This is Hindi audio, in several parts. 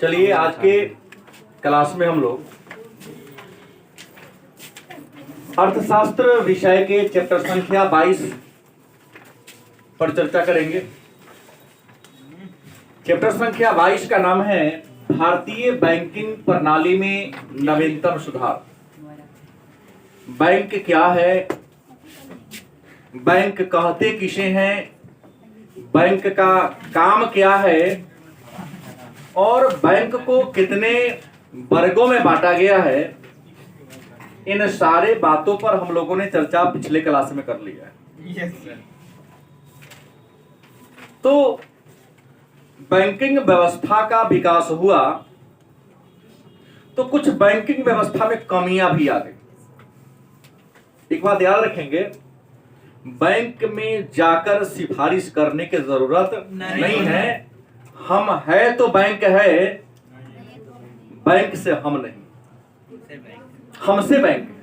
चलिए आज के क्लास में हम लोग अर्थशास्त्र विषय के चैप्टर संख्या 22 पर चर्चा करेंगे। चैप्टर संख्या 22 का नाम है भारतीय बैंकिंग प्रणाली में नवीनतम सुधार। बैंक क्या है, बैंक कहते किसे हैं, बैंक का काम क्या है और बैंक को कितने वर्गों में बांटा गया है, इन सारे बातों पर हम लोगों ने चर्चा पिछले क्लास में कर लिया है। तो बैंकिंग व्यवस्था का विकास हुआ तो कुछ बैंकिंग व्यवस्था में कमियां भी आ गई। एक बात याद रखेंगे, बैंक में जाकर सिफारिश करने की जरूरत नहीं है। हम है तो बैंक है, बैंक से हम नहीं, हमसे बैंक है।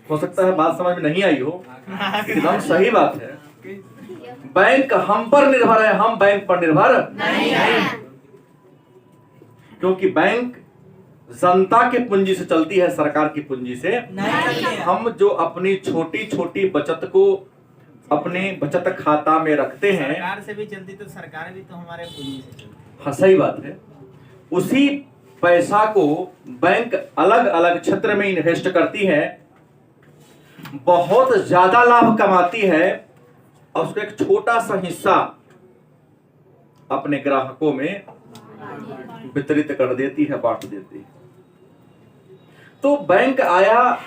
हो सकता है बात समझ में नहीं आई हो, एकदम सही बात है। बैंक हम पर निर्भर है, हम बैंक पर निर्भर नहीं है। क्योंकि बैंक जनता के पूंजी से चलती है, सरकार की पूंजी से नहीं। हम जो अपनी छोटी छोटी बचत को अपने बचत खाता में रखते हैं, सरकार से भी चलती तो सरकार भी तो हमारे पूंजी से चलती। हाँ सही बात है। उसी पैसा को बैंक अलग अलग क्षेत्र में इन्वेस्ट करती है, बहुत ज्यादा लाभ कमाती है और उसका एक छोटा सा हिस्सा अपने ग्राहकों में वितरित कर देती है, बांट देती है। तो बैंक आया,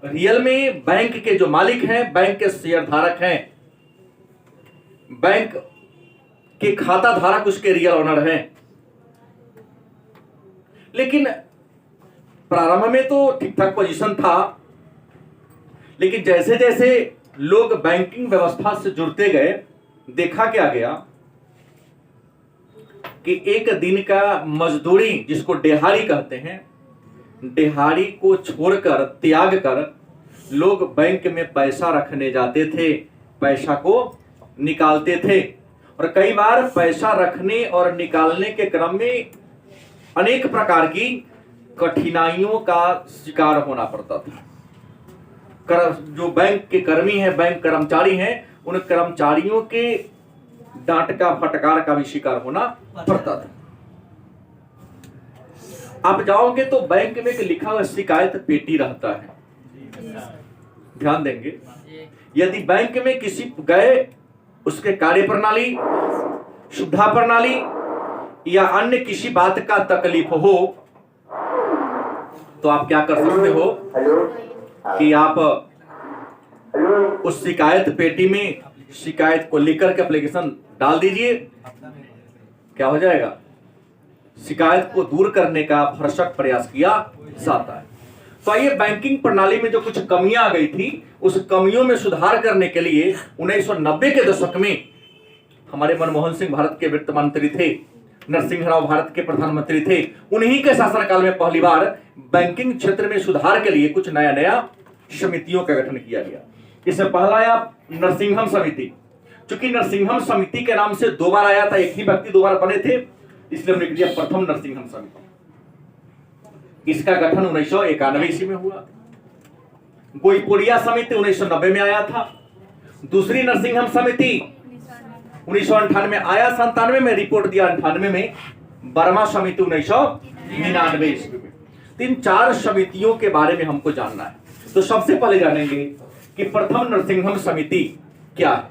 रियल में बैंक के जो मालिक हैं, बैंक के शेयर धारक हैं, बैंक के खाता धारक उसके रियल ओनर हैं। लेकिन प्रारंभ में तो ठीक ठाक पोजीशन था, लेकिन जैसे जैसे लोग बैंकिंग व्यवस्था से जुड़ते गए, देखा क्या गया कि एक दिन का मजदूरी, जिसको दिहाड़ी कहते हैं, दिहाड़ी को छोड़कर त्याग कर लोग बैंक में पैसा रखने जाते थे, पैसा को निकालते थे। और कई बार पैसा रखने और निकालने के क्रम में अनेक प्रकार की कठिनाइयों का शिकार होना पड़ता था। जो बैंक के कर्मी हैं, बैंक कर्मचारी हैं, उन कर्मचारियों के डांट का, फटकार का भी शिकार होना पड़ता था। आप जाओगे तो बैंक में एक लिखा हुआ शिकायत पेटी रहता है, ध्यान देंगे। यदि बैंक में किसी गए, उसके कार्य प्रणाली, सुविधा प्रणाली या अन्य किसी बात का तकलीफ हो, तो आप क्या कर सकते हो कि आप उस शिकायत पेटी में शिकायत को लिखकर के एप्लीकेशन डाल दीजिए। क्या हो जाएगा, शिकायत को दूर करने का भरसक प्रयास किया जाता है। तो आइए, बैंकिंग प्रणाली में जो कुछ कमियां आ गई थी, उस कमियों में सुधार करने के लिए 1990 के दशक में हमारे मनमोहन सिंह भारत के वित्त मंत्री थे, नरसिंह राव भारत के प्रधानमंत्री थे। उन्हीं के शासनकाल में पहली बार बैंकिंग क्षेत्र में सुधार के लिए कुछ नया नया समितियों का गठन किया गया। इसमें पहला आया नरसिंहम समिति। चूंकि नरसिंहम समिति के नाम से दो बार आया था, एक ही व्यक्ति दो बार बने थे, इसलिए हमने किया प्रथम नरसिंहम समिति। इसका गठन 1991 ईस्वी में हुआ। गोईपुड़िया समिति 1990 में आया था। दूसरी नरसिंहम समिति 1998 में आया, 97 में रिपोर्ट दिया, 98 में। बर्मा समिति 1999 ईस्वी में। 3-4 समितियों के बारे में हमको जानना है। तो सबसे पहले जानेंगे कि प्रथम नरसिंहम समिति क्या है।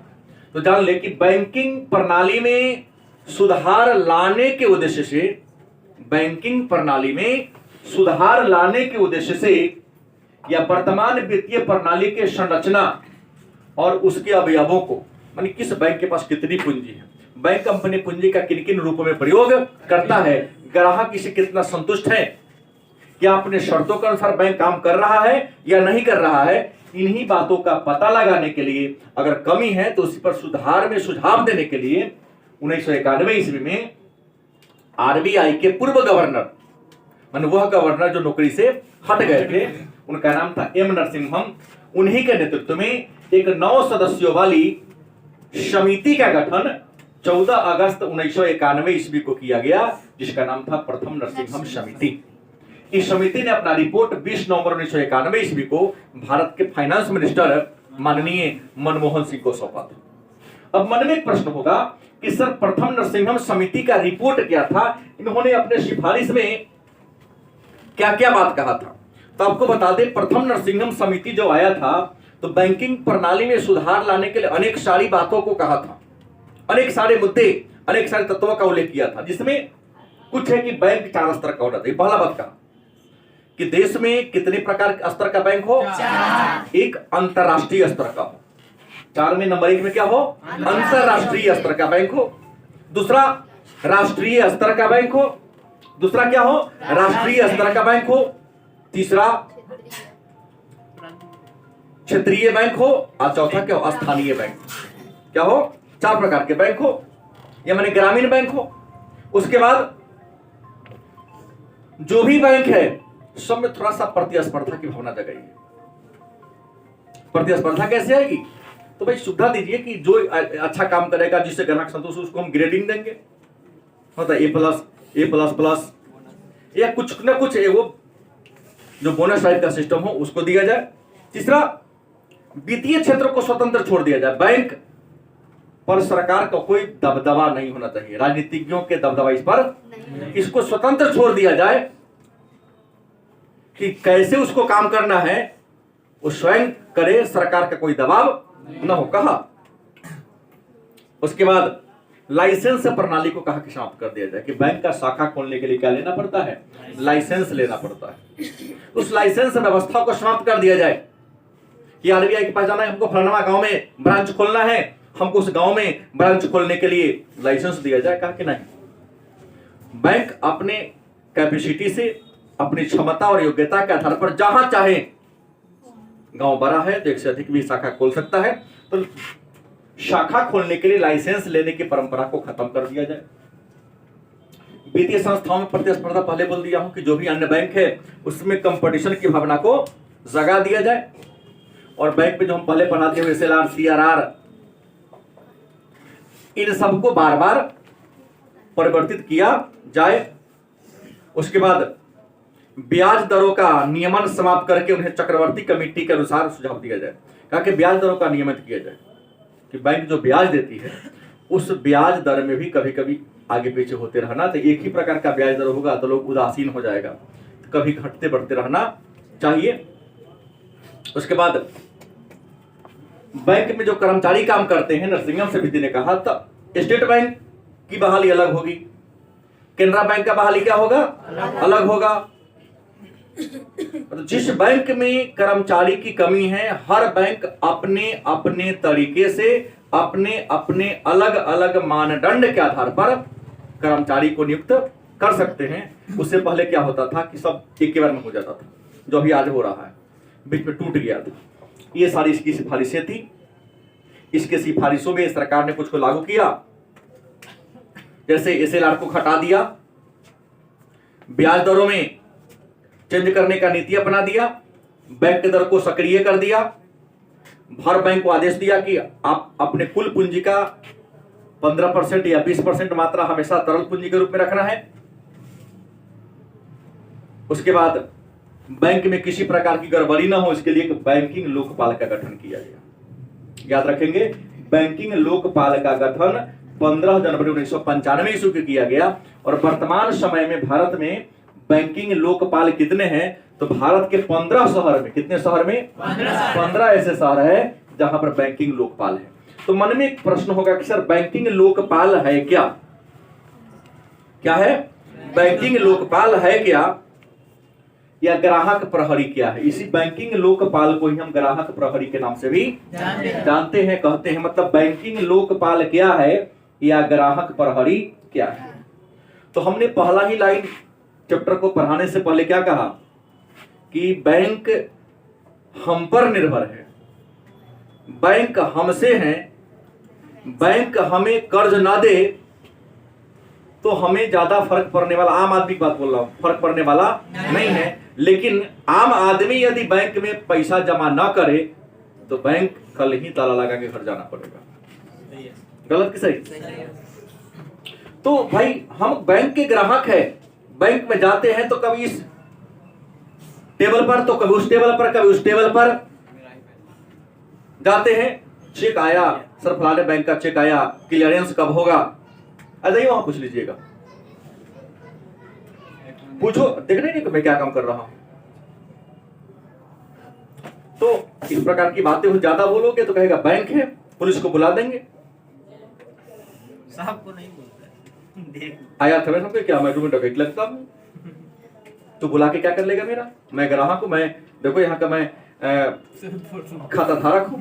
तो जान ले कि बैंकिंग प्रणाली में सुधार लाने के उद्देश्य से, बैंकिंग प्रणाली में सुधार लाने के उद्देश्य से या वर्तमान वित्तीय प्रणाली के संरचना और उसके अवयवों को, मानी किस बैंक के पास कितनी पूंजी है, बैंक अपनी पूंजी का किन किन रूपों में प्रयोग करता है, ग्राहक इसे कितना संतुष्ट है, क्या अपने शर्तों के अनुसार बैंक काम कर रहा है या नहीं कर रहा है, इन्हीं बातों का पता लगाने के लिए अगर कमी है तो उसी पर सुधार में सुझाव देने के लिए 1991 ईस्वी में आरबीआई के पूर्व गवर्नर, माने वह गवर्नर जो नौकरी से हट गए थे, उनका नाम था एम नरसिंहम, उन्हीं के नेतृत्व में एक 9 सदस्यों वाली समिति का गठन 14 अगस्त 1991 ईस्वी को किया गया, जिसका नाम था प्रथम नरसिंहम समिति। इस समिति ने अपना रिपोर्ट 20 नवंबर 1991 ईस्वी को भारत के फाइनेंस मिनिस्टर माननीय मनमोहन सिंह को सौंपा था। अब मन में एक प्रश्न होगा कि सर प्रथम नरसिंहम समिति का रिपोर्ट क्या था, इन्होंने अपने सिफारिश में क्या क्या बात कहा था। तो आपको बता दें, प्रथम नरसिंहम समिति जो आया था तो बैंकिंग प्रणाली में सुधार लाने के लिए अनेक सारी बातों को कहा था, अनेक सारे मुद्दे, अनेक सारे तत्वों का उल्लेख किया था, जिसमें कुछ है कि बैंक 4 स्तर का होना चाहिए। पहला बात कहा कि देश में कितने प्रकार स्तर का बैंक हो, एक अंतरराष्ट्रीय स्तर का हो। 4 में नंबर 1 में क्या हो, अंतरराष्ट्रीय स्तर का बैंक हो। दूसरा राष्ट्रीय स्तर का बैंक हो। दूसरा क्या हो, राष्ट्रीय स्तर का बैंक हो। तीसरा क्षेत्रीय बैंक हो और चौथा क्या हो, स्थानीय बैंक क्या हो। 4 प्रकार के बैंक हो, या माने ग्रामीण बैंक हो। उसके बाद जो भी बैंक है सब में थोड़ा सा प्रतिस्पर्धा की भावना जगाइए। प्रतिस्पर्धा कैसे आएगी, तो भाई सुविधा दीजिए कि जो अच्छा काम करेगा, जिससे ग्राहक संतुष्ट, उसको हम ग्रेडिंग देंगे, मतलब A+, या कुछ ना कुछ वो जो बोनस टाइप का सिस्टम हो उसको दिया जाए। तीसरा, वित्तीय क्षेत्र को स्वतंत्र छोड़ दिया जाए। बैंक पर सरकार का कोई दबदबा नहीं होना चाहिए, राजनीतिज्ञों के दबदबा इस पर, इसको स्वतंत्र छोड़ दिया जाए कि कैसे उसको काम करना है वो स्वयं करे, सरकार का कोई दबाव न हो, कहा। उसके बाद लाइसेंस प्रणाली को कहा कि समाप्त कर दिया जाए कि बैंक का शाखा खोलने के लिए क्या लेना पड़ता है, लाइसेंस लेना पड़ता है। उस लाइसेंस व्यवस्था को समाप्त कर दिया जाए कि आरबीआई के पास जाना है, हमको फलाना गांव में ब्रांच खोलना है, हमको उस गांव में ब्रांच खोलने के लिए लाइसेंस दिया जाए। कहा कि नहीं, बैंक अपने कैपेसिटी से, अपनी क्षमता और योग्यता के आधार पर जहां चाहे, गांव बड़ा है तो 1 से अधिक भी शाखा खोल सकता है, तो शाखा खोलने के लिए लाइसेंस लेने की परंपरा को खत्म कर दिया जाए। वित्तीय संस्थाओं में प्रतिस्पर्धा, पहले बोल दिया हूं कि जो भी अन्य बैंक है उसमें कंपटीशन की भावना को जगा दिया जाए। और बैंक में जो हम पहले पढ़ाते हुए SLR, CRR, इन सबको बार बार परिवर्तित किया जाए। उसके बाद ब्याज दरों का नियमन समाप्त करके उन्हें चक्रवर्ती कमेटी के अनुसार सुझाव दिया जाए। कहा कि ब्याज दरों का नियमित किया जाए कि बैंक जो ब्याज देती है उस ब्याज दर में भी कभी कभी आगे पीछे होते रहना, तो एक ही प्रकार का ब्याज दर होगा तो लोग उदासीन हो जाएगा, तो कभी घटते बढ़ते रहना चाहिए। उसके बाद बैंक में जो कर्मचारी काम करते हैं, नरसिंहम समिति ने कहा तो स्टेट बैंक की बहाली अलग होगी, केनरा बैंक का बहाली क्या होगा, अलग होगा। तो जिस बैंक में कर्मचारी की कमी है, हर बैंक अपने अपने तरीके से, अपने अपने अलग अलग मानदंड के आधार पर कर्मचारी को नियुक्त कर सकते हैं। उससे पहले क्या होता था कि सब एक बार में हो जाता था, जो अभी आज हो रहा है, बीच में टूट गया था। ये सारी इसकी सिफारिशें थी। इसके सिफारिशों में सरकार ने कुछ को लागू किया, जैसे SLR को हटा दिया, ब्याज दरों में चेंज करने का नीति अपना दिया, बैंक के दर को सक्रिय कर दिया, हर बैंक को आदेश दिया कि आप अपने कुल पूंजी का 15% या 20% मात्रा हमेशा तरल पूंजी के रूप में रखना है। उसके बाद बैंक में किसी प्रकार की गड़बड़ी ना हो, इसके लिए एक बैंकिंग लोकपाल का गठन किया गया। याद रखेंगे, बैंकिंग लोकपाल का गठन 15 जनवरी 1995 ईस्वी को किया गया। और वर्तमान समय में भारत में बैंकिंग लोकपाल कितने हैं, तो भारत के 15 शहर में, कितने शहर में, 15 ऐसे शहर है जहां पर बैंकिंग लोकपाल है। तो मन में एक प्रश्न होगा कि सर बैंकिंग लोकपाल है क्या, क्या है, बैंकिंग लोकपाल है क्या, या ग्राहक प्रहरी क्या है। इसी बैंकिंग लोकपाल को ही हम ग्राहक प्रहरी के नाम से भी जानते हैं, कहते हैं। मतलब बैंकिंग लोकपाल क्या है या ग्राहक प्रहरी क्या है। तो हमने पहला ही लाइन चैप्टर को पढ़ाने से पहले क्या कहा कि बैंक हम पर निर्भर है, बैंक हमसे है, बैंक हमें कर्ज ना दे तो हमें ज्यादा फर्क पड़ने वाला, आम आदमी की बात बोल रहा हूं, फर्क पड़ने वाला नहीं है। लेकिन आम आदमी यदि बैंक में पैसा जमा ना करे तो बैंक कल ही ताला लगा के घर जाना पड़ेगा। गलत कि सही? तो भाई हम बैंक के ग्राहक है, बैंक में जाते हैं तो कभी इस टेबल पर तो कभी उस टेबल पर, कभी उस टेबल पर जाते हैं। चेक आया सर, फलाने बैंक का चेक आया, क्लियरेंस कब होगा, ऐसा ही वहां पूछ लीजिएगा। पूछो, देखने नहीं कि मैं क्या काम कर रहा हूं। तो इस प्रकार की बातें हो ज्यादा बोलोगे तो कहेगा बैंक है, पुलिस को बुला देंगे। साहब को नहीं बोलता देख आया था मैं समझे क्या, मैं तुम्हें डकैत लगता हूँ, तो बुला के क्या कर लेगा मेरा? मैं ग्राहक हूं, मैं देखो यहाँ का मैं खाता धारक हूं,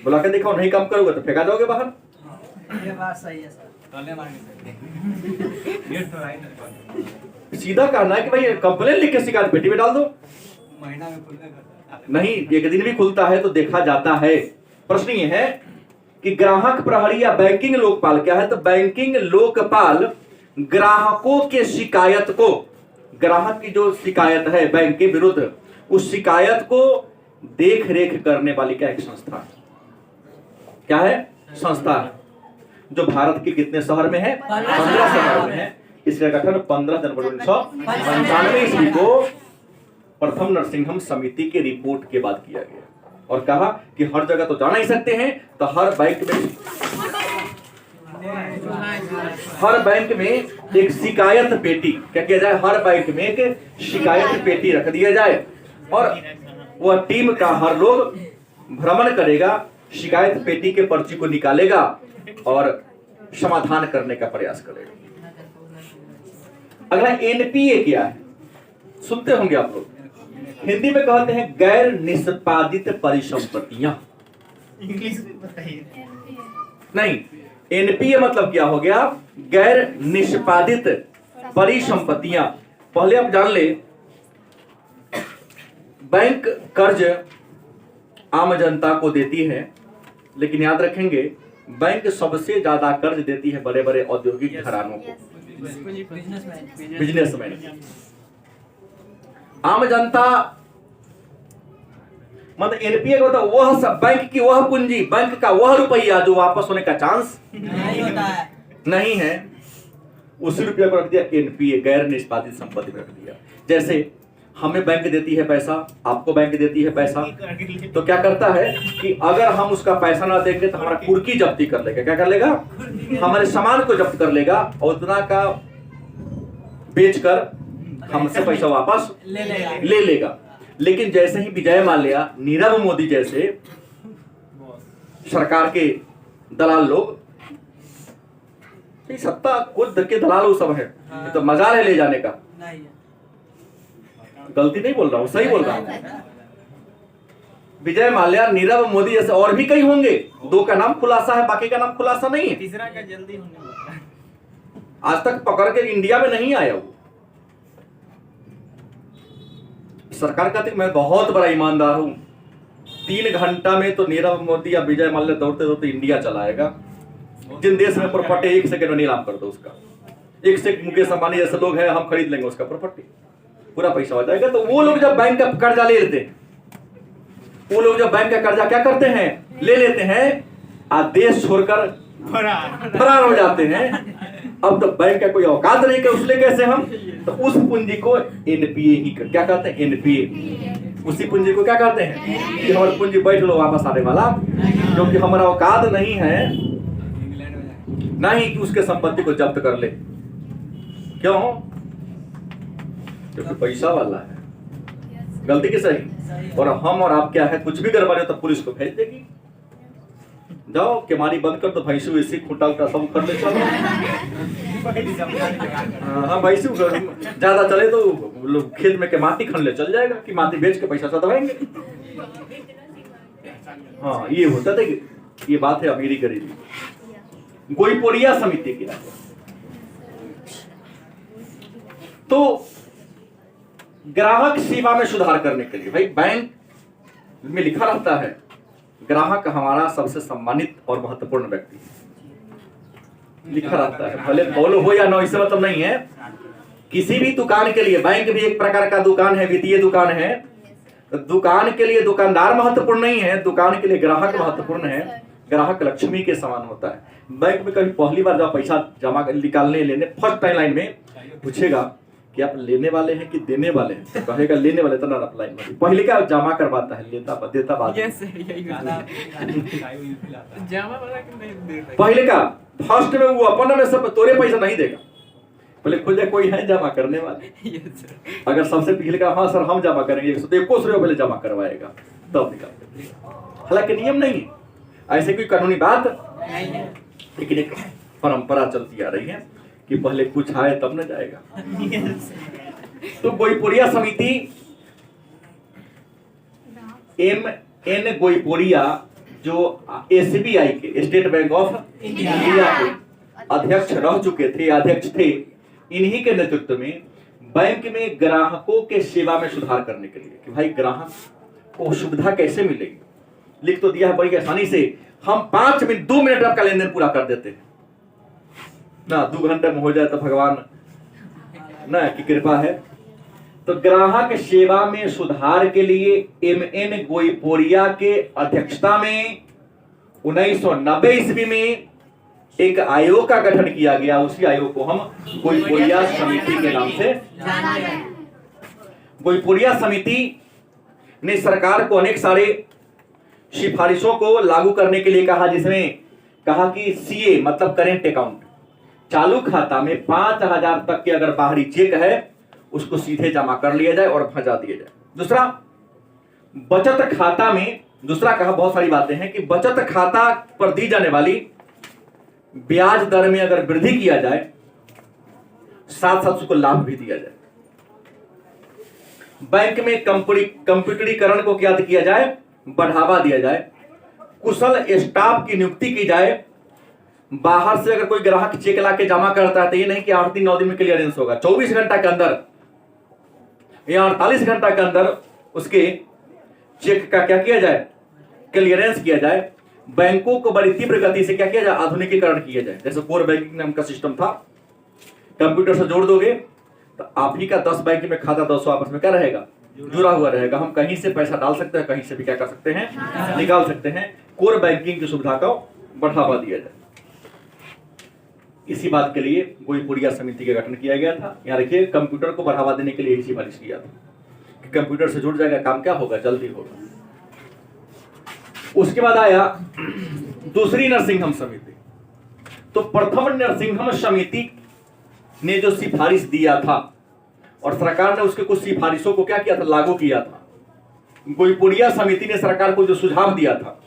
बुला के देखो नहीं काम करोगे तो फेंका दोगे बाहर। ये बात सही है सर। सीधा कहना है कि भाई कंप्लेन लिख के शिकायत पेटी में डाल दो। महीना में खुलता नहीं, एक दिन भी खुलता है तो देखा जाता है। प्रश्न ये है कि ग्राहक प्रहरी या बैंकिंग लोकपाल क्या है? तो बैंकिंग लोकपाल ग्राहकों के शिकायत को, ग्राहक की जो शिकायत है बैंक के विरुद्ध, उस शिकायत को देख रेख करने वाली क्या एक संस्था है। क्या है? संस्था है, जो भारत के कितने शहर में है? 15 शहर में है। इसका गठन 15 जनवरी 1995 ईस्वी को प्रथम नरसिंहम समिति के रिपोर्ट के बाद किया गया और कहा कि हर जगह तो जा नहीं सकते हैं, तो हर बैंक में एक शिकायत पेटी क्या किया जाए? हर बैंक में एक शिकायत पेटी रख दिया जाए और वह टीम का हर लोग भ्रमण करेगा, शिकायत पेटी के पर्ची को निकालेगा और समाधान करने का प्रयास करेगा। अगला एनपीए क्या है? सुनते होंगे आप लोग, हिंदी में कहते हैं गैर निष्पादित परिसंपत्तियां। इंग्लिश में बताइए। नहीं, एनपीए मतलब क्या हो गया? गैर निष्पादित परिसंपत्तियां। पहले आप जान ले, बैंक कर्ज आम जनता को देती है, लेकिन याद रखेंगे बैंक सबसे ज्यादा कर्ज देती है बड़े बड़े औद्योगिक घरानों को, बिजनेसमैन। आम जनता मतलब एनपीए का मतलब वह सब बैंक की वह पूंजी, बैंक का वह रुपया जो वापस होने का चांस नहीं होता है, नहीं है, उसी रुपया को रख दिया एनपीए, गैर निष्पादित संपत्ति में रख दिया। जैसे हमें बैंक देती है पैसा, आपको बैंक देती है पैसा, तो क्या करता है कि अगर हम उसका पैसा ना देंगे तो हमारा कुर्की जब्ती कर लेगा। क्या कर लेगा? हमारे सामान को जब्त कर लेगा और उतना का बेचकर हमसे पैसा वापस ले लेगा। लेकिन जैसे ही विजय माल्या, नीरव मोदी जैसे सरकार के दलाल लोग, सत्ता खुद के दलाल वो सब है, तो मजाल है ले जाने का। गलती नहीं बोल रहा हूं, सही बोल रहा हूं। विजय माल्या, नीरव मोदी जैसे और भी कई होंगे, दो का नाम खुलासा है, बाकी का नाम खुलासा नहीं है। तीसरा का जल्दी होने वाला है। आज तक पकड़ के इंडिया में नहीं आया वो। सरकार कहती मैं बहुत बड़ा ईमानदार हूं, 3 घंटा में तो नीरव मोदी या विजय माल्या दौड़ते दौड़ते इंडिया चलाएगा। जिन देश में प्रॉपर्टी 1 सेकंड में नीलाम कर दो उसका, 1 सेकंड मुकेश अंबानी जैसे लोग हैं, हम खरीद लेंगे उसका प्रॉपर्टी, पूरा पैसा हो जाएगा। तो वो लोग जब बैंक का कर्जा ले लेते हैं, वो लोग जब बैंक का कर्जा क्या करते हैं? ले लेते हैं और देश छोड़कर फरार हो जाते हैं। अब तो बैंक का कोई औकात नहीं कि उसले कैसे हम, तो उस पूंजी को एनपीए ही क्या कहते हैं? एनपीए। उसी पूंजी को क्या कहते हैं? कि हमारी पूंजी बैठ लो वापस आने वाला, क्योंकि हमारा औकात नहीं है नहीं कि उसके संपत्ति को जब्त कर ले। क्यों? क्योंकि पैसा वाला है। गलती की सही? और हम और आप क्या है, कुछ भी गड़बड़ हो तो पुलिस को भेज देगी। जाओ केमारी बंद कर, तो भैंसू इसी खूंटा उठा सब कर ले चलो। हाँ, भैंसू ज्यादा चले तो खेत में के माटी खन ले चल जाएगा कि माटी बेच के पैसा सदवाएंगे। हाँ, ये होता था कि ये बात है अमीरी गरीबी। गोईपोड़िया समिति की तो ग्राहक सेवा में सुधार करने के लिए, भाई बैंक में लिखा रहता है ग्राहक हमारा सबसे सम्मानित और महत्वपूर्ण व्यक्ति है, लिखा रहता है, भले बोलो हो या ना, इससे मतलब नहीं है। किसी भी दुकान के लिए, बैंक भी एक प्रकार का दुकान है, वित्तीय दुकान है, तो दुकान के लिए दुकानदार महत्वपूर्ण नहीं है, दुकान के लिए ग्राहक महत्वपूर्ण है। ग्राहक लक्ष्मी के समान होता है। बैंक में कभी पहली बार जब पैसा जमा निकालने लेने फर्स्ट टाइम लाइन में पूछेगा कि आप लेने वाले हैं कि देने वाले हैं, तो कहेगा लेने वाले, तो ना लाइन में पहले क्या जमा करवाता है, लेता देता बाद पहले का फर्स्ट में वो अपना में सब तोरे पैसा नहीं देगा, पहले खोजे कोई है जमा करने वाले। अगर सबसे पहले का हाँ सर हम जमा करेंगे 121 रुपये पहले जमा करवाएगा तब निकाल। हालांकि नियम नहीं है, ऐसे कोई कानूनी बात नहीं है, लेकिन एक परंपरा चलती आ रही है कि पहले कुछ आए तब न जाएगा। तो गोईपुरिया समिति MN गोईपुरिया जो SBI के स्टेट बैंक ऑफ इंडिया के अध्यक्ष रह चुके थे, अध्यक्ष थे, इन्हीं के नेतृत्व में बैंक में ग्राहकों के सेवा में सुधार करने के लिए कि भाई ग्राहक को सुविधा कैसे मिलेगी, लिख तो दिया है बड़ी आसानी से, हम 2 मिनट आपका लेन देन पूरा कर देते हैं ना, 2 घंटे में हो जाए तो भगवान ना की कृपा है। तो ग्राहक सेवा में सुधार के लिए MN गोईपुरिया के अध्यक्षता में 1990 ईस्वी में एक आयोग का गठन किया गया। उसी आयोग को हम गोईपुरिया समिति के नाम से जानते हैं। गोईपुरिया समिति ने सरकार को अनेक सारे सिफारिशों को लागू करने के लिए कहा, जिसमें कहा कि CA मतलब करेंट अकाउंट, चालू खाता में 5000 तक के अगर बाहरी चेक है उसको सीधे जमा कर लिया जाए और भजा दिया जाए। दूसरा, बचत खाता में, दूसरा कहा बहुत सारी बातें हैं कि बचत खाता पर दी जाने वाली ब्याज दर में अगर वृद्धि किया जाए, साथ साथ उसको लाभ भी दिया जाए। बैंक में कंप्यूटरीकरण को क्या किया जाए, बढ़ावा दिया जाए। कुशल स्टाफ की नियुक्ति की जाए। बाहर से अगर कोई ग्राहक चेक ला के जमा करता है तो ये नहीं कि 8 दिन 9 दिन में क्लियरेंस होगा, 24 घंटा के अंदर या 48 घंटा के अंदर उसके चेक का क्या किया जाए, क्लियरेंस किया जाए। बैंकों को बड़ी तीव्र गति से क्या किया जाए, आधुनिकीकरण किया जाए। जैसे कोर बैंकिंग नाम का सिस्टम था, कंप्यूटर से जोड़ दोगे तो आप ही का 10 बैंक में खाता 200 आपस में क्या रहेगा, जुड़ा हुआ रहेगा। हम कहीं से पैसा डाल सकते हैं, कहीं से भी क्या कर सकते हैं, निकाल सकते हैं। कोर बैंकिंग की सुविधा को बढ़ावा दिया जाए। इसी बात के लिए गोईपुरिया समिति का गठन किया गया था। यहाँ देखिए, कंप्यूटर को बढ़ावा देने के लिए ही सिफारिश किया था कि कंप्यूटर से जुड़ जाएगा, काम क्या होगा, जल्दी होगा। उसके बाद आया दूसरी नरसिंघम समिति। तो प्रथम नरसिंघम समिति ने जो सिफारिश दिया था और सरकार ने उसके कुछ सिफारिशों को क्या किया था, लागू किया था। गोईपुरिया समिति ने सरकार को जो सुझाव दिया था,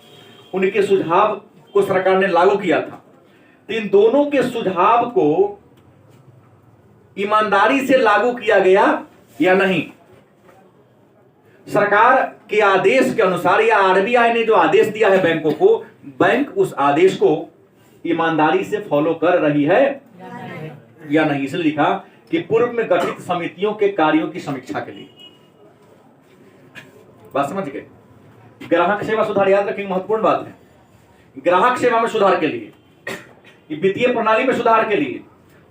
उनके सुझाव को सरकार ने लागू किया था। तो इन दोनों के सुझाव को ईमानदारी से लागू किया गया या नहीं, सरकार के आदेश के अनुसार या RBI ने जो आदेश दिया है बैंकों को, बैंक उस आदेश को ईमानदारी से फॉलो कर रही है या नहीं। इसलिए लिखा कि पूर्व में गठित समितियों के कार्यों की समीक्षा के लिए। बात समझ गए? ग्राहक सेवा सुधार, याद रखेंगे, महत्वपूर्ण बात है। ग्राहक सेवा में सुधार के लिए, वित्तीय प्रणाली में सुधार के लिए,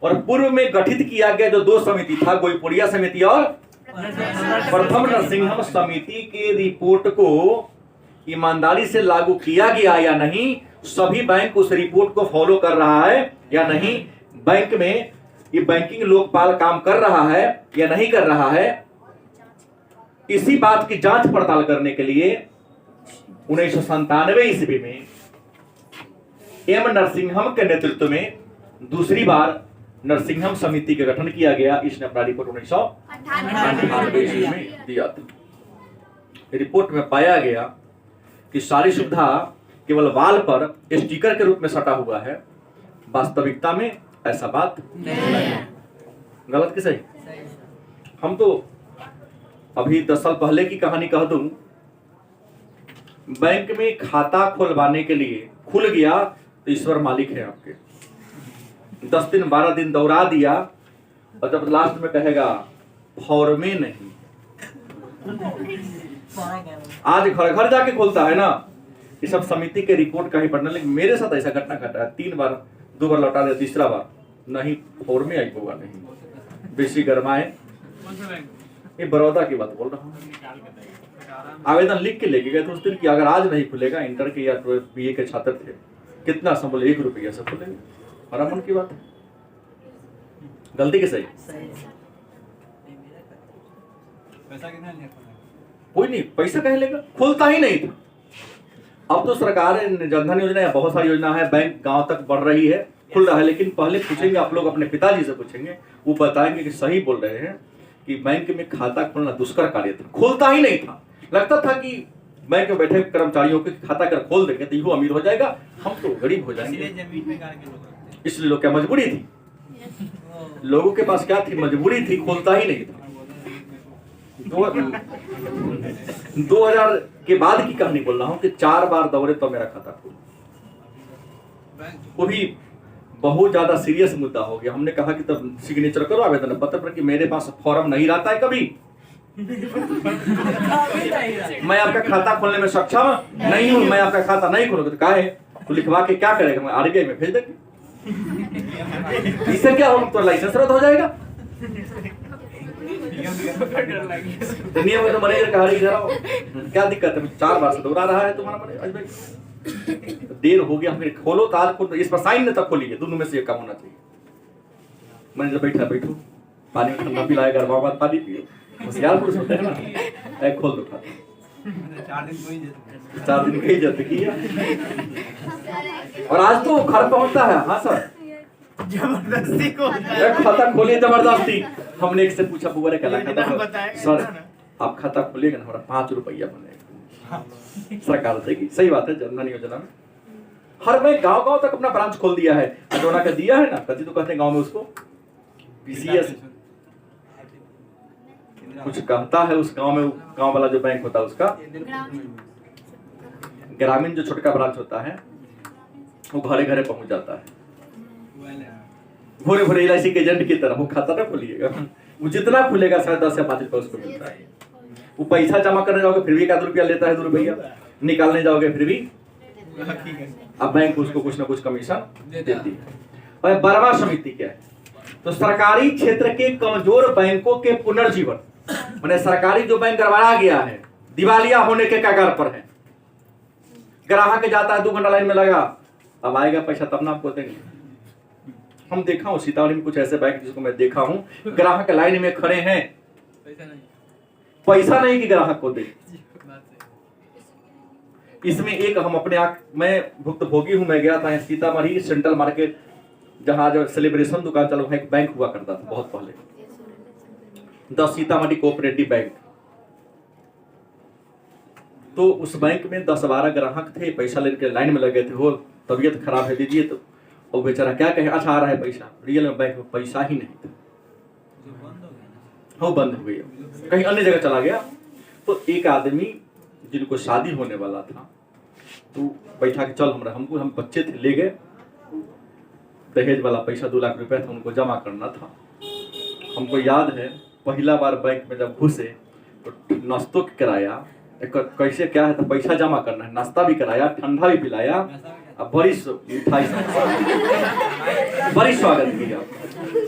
और पूर्व में गठित किया गया जो 2 समिति था, गोईपुरिया समिति और प्रथम नरसिंघम समिति के रिपोर्ट को ईमानदारी से लागू किया गया या नहीं, सभी बैंक उस रिपोर्ट को फॉलो कर रहा है या नहीं, बैंक में ये बैंकिंग लोकपाल काम कर रहा है या नहीं कर रहा है, इसी बात की जांच पड़ताल करने के लिए 1997 ईस्वी में M नरसिंघम के नेतृत्व में दूसरी बार नरसिंघम समिति का गठन किया गया। इसने अपना रिपोर्ट 1998 ईस्वी में दिया था। रिपोर्ट में पाया गया कि सारी सुविधा केवल वाल पर स्टिकर के रूप में सटा हुआ है, वास्तविकता में ऐसा बात नहीं है। गलत कि सही? हम तो अभी 10 साल पहले की कहानी कह दूं, बैंक में खाता खुलवाने के लिए खुल गया तो ईश्वर मालिक है आपके। 10 दिन 12 दिन दौड़ा दिया और जब लास्ट में कहेगा फॉर्मे नहीं, आज घर घर जाके खोलता है ना। ये सब समिति के रिपोर्ट का ही पढ़ना, लेकिन मेरे साथ ऐसा घटना घटा है। 3 बार 2 बार लौटा दिया, तीसरा बार नहीं फॉर्मे आई होगा, नहीं बेसी गरमाए। ये बड़ौदा की बात बोल रहा हूँ। आवेदन लिख के लेके गए थे उस दिन कि अगर आज नहीं खुलेगा, इंटर के या बीए के छात्र थे, कितना सब बोले 1 रुपया से खुलेंगे। हमारा मन की बात है, गलती के सही कोई नहीं, पैसा कह लेगा, खुलता ही नहीं था। अब तो सरकार जनधन योजना या बहुत सारी योजना है, बैंक गांव तक बढ़ रही है, खुल रहा है, लेकिन पहले पूछेंगे आप लोग अपने पिताजी से पूछेंगे, वो बताएंगे कि सही बोल रहे हैं कि बैंक में खाता खोलना दुष्कर कार्य था, खुलता ही नहीं था। लगता था कि बैंक में बैठे कर्मचारियों के खाता कर खोल देंगे तो यूं अमीर हो जाएगा, हम तो गरीब हो जाएंगे। इसलिए लोग क्या मजबूरी थी, लोगों के पास क्या थी, मजबूरी थी, खोलता ही नहीं था। 2000 के बाद की कहानी बोल रहा हूँ कि 4 बार दौड़े तो मेरा खाता खुला। वो भी बहुत ज्यादा सीरियस मुद्दा हो गया। हमने कहा कि तब सिग्नेचर करो आवेदन पत्र पर कि मेरे पास फॉर्म नहीं रहता है कभी मैं आपका खाता खोलने में सक्षम नहीं हूं, मैं आपका खाता नहीं खोलूंगा। तो कहा है तो लिखवा के क्या करेगा, मैं आरबीआई में भेज देंगे। इससे क्या होगा, तो लाइसेंस रद्द हो जाएगा। नियम में तो मैनेजर कहा क्या दिक्कत है, 4 बार से दोहरा रहा है तुम्हारा मैनेजर, देर हो गया, फिर खोलो तो आज खोलो, इस पर साइन नहीं तब खोलिए, दोनों में से एक काम होना चाहिए। मैनेजर बैठा, बैठो, पानी में ठंडा पिलाए, गर्मा बात पानी पियो, होशियार पुरुष होते हैं ना, एक खोल दो खाता। 4 दिन कही जाते किया, और आज तो घर पहुंचता है। हाँ सर, जबरदस्ती को खाता खोलिए जबरदस्ती। हमने एक से पूछा बुआ क्या खाता, सर आप खाता खोलिएगा ना, हमारा 5 रुपया बनेगा। सरकार देगी, सही बात है। जनधन योजना में हर बैंक गांव-गांव तक अपना ब्रांच खोल दिया है। अडोना का दिया है ना, कभी तो कहते हैं गांव में उसको पीसीएस कुछ कहता है उस गांव में, गांव वाला जो बैंक होता है उसका ग्रामीण जो छोटा ब्रांच होता है वो घरे घरे पहुंच जाता है। भोरे भोरे एलआईसी के एजेंट की तरह वो खाता ना खोलिएगा, वो जितना खुलेगा शायद 10 या 5 रुपए उसको मिलता है। वो पैसा जमा करने जाओगे फिर भी 1 रुपया लेता है, 2 रुपया निकालने जाओगे फिर भी, अब बैंक उसको कुछ ना कुछ कमीशन देती है। और बर्मा समिति क्या है, तो सरकारी क्षेत्र के कमजोर बैंकों के पुनर्जीवन, माने सरकारी जो बैंक गड़बड़ा गया है, दिवालिया होने के कगार पर है, ग्राहक जाता है 2 घंटा लाइन में लगा, अब आएगा पैसा तब ना आपको देंगे। हम देखा हूँ सीतामढ़ी में कुछ ऐसे बैंक जिसको मैं देखा हूँ, ग्राहक लाइन में खड़े हैं, पैसा नहीं कि ग्राहक को दे। इसमें एक हम अपने मैं भुक्तभोगी हूं। मैं गया था सीतामढ़ी सेंट्रल मार्केट, जहां जो सेलिब्रेशन दुकान चालू है, एक बैंक हुआ करता था बहुत पहले, द सीतामढ़ी कोऑपरेटिव बैंक। तो उस बैंक में 10-12 ग्राहक थे, पैसा लेकर लाइन में लगे थे, हो तबीयत खराब है दीजिए, तो वो बेचारा क्या कहे, अच्छा आ रहा है पैसा, रियल में बैंक में पैसा ही नहीं था, वो बंद हो गया, कहीं अन्य जगह चला गया। तो एक आदमी जिनको शादी होने वाला था, तो बैठा के चल हमको, हम बच्चे थे, ले गए, दहेज वाला पैसा 2 लाख रुपया था, उनको जमा करना था। हमको याद है पहला बार बैंक में जब घुसे तो नाश्तों की कराया, कैसे क्या है, तो पैसा जमा करना है, नाश्ता भी कराया, ठंडा भी पिलाया, अब बड़ी मिठाई बड़ी स्वागत किया।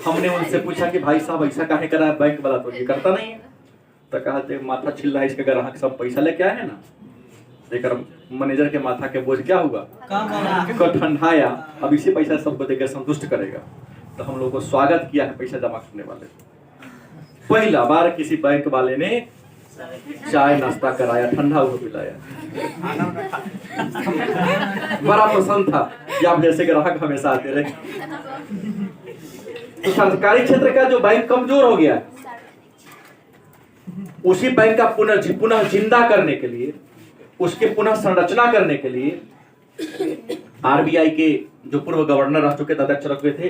हमने उनसे पूछा कि भाई साहब ऐसा काहे करा है, बैंक वाला तो ये करता नहीं है। तो कहा माथा छिल रहा है, इसके ग्राहक सब पैसा लेके आए हैं ना, देकर मैनेजर के माथा के बोझ क्या हुआ, ठंडाया, अब इसी पैसा सबको देकर संतुष्ट करेगा। तो हम लोगों को स्वागत किया है पैसा जमा करने वाले। पहला बार किसी बैंक वाले ने चाय नाश्ता कराया, ठंडा हुआ पिलाया, बड़ा पसंद था कि आप जैसे ग्राहक हमेशा आते रहे। तो सरकारी क्षेत्र का जो बैंक कमजोर हो गया, उसी बैंक का पुनः जिंदा करने के लिए, उसके पुनः संरचना करने के लिए आरबीआई के जो पूर्व गवर्नर रह चुके अध्यक्ष रह चुके थे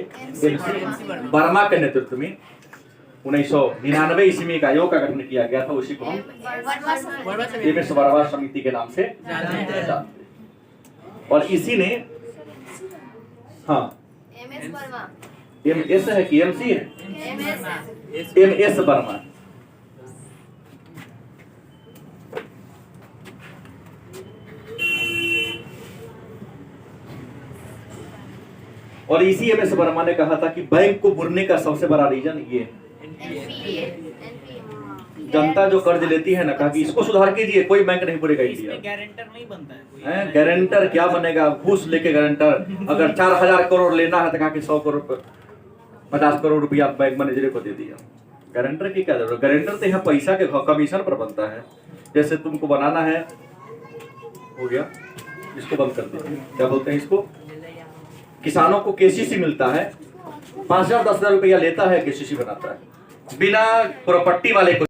वर्मा के नेतृत्व में 1999 ईस्वी में एक आयोग का गठन किया गया था। उसी को हम एमएस वर्मा समिति के नाम से जानते हैं। और इसी ने एमएस है कि एमसी है, एमएस वर्मा, और इसी एमएस वर्मा ने कहा था कि बैंक को बुरने का सबसे बड़ा रीजन ये जनता जो कर्ज लेती है ना, कहा कि इसको सुधार कीजिए, कोई बैंक नहीं पूरे इंडिया। इसमें गारंटर नहीं बनता है कोई। गारंटर क्या बनेगा, घूस लेके गारंटर। अगर 4,000 करोड़ लेना है तो कहा कि 100 करोड़ 50 करोड़ रुपया बैंक मैनेजर को दे दिया। गारंटर की क्या जरूरत? गारंटर तो यहाँ पैसा के कमीशन पर बनता है। जैसे तुमको बनाना है, हो गया, इसको बंद कर दीजिए। क्या बोलते हैं इसको? किसानों को केसीसी मिलता है, 5,000 10,000 रुपया लेता है, केसीसी बनाता है बिना प्रॉपर्टी वाले को।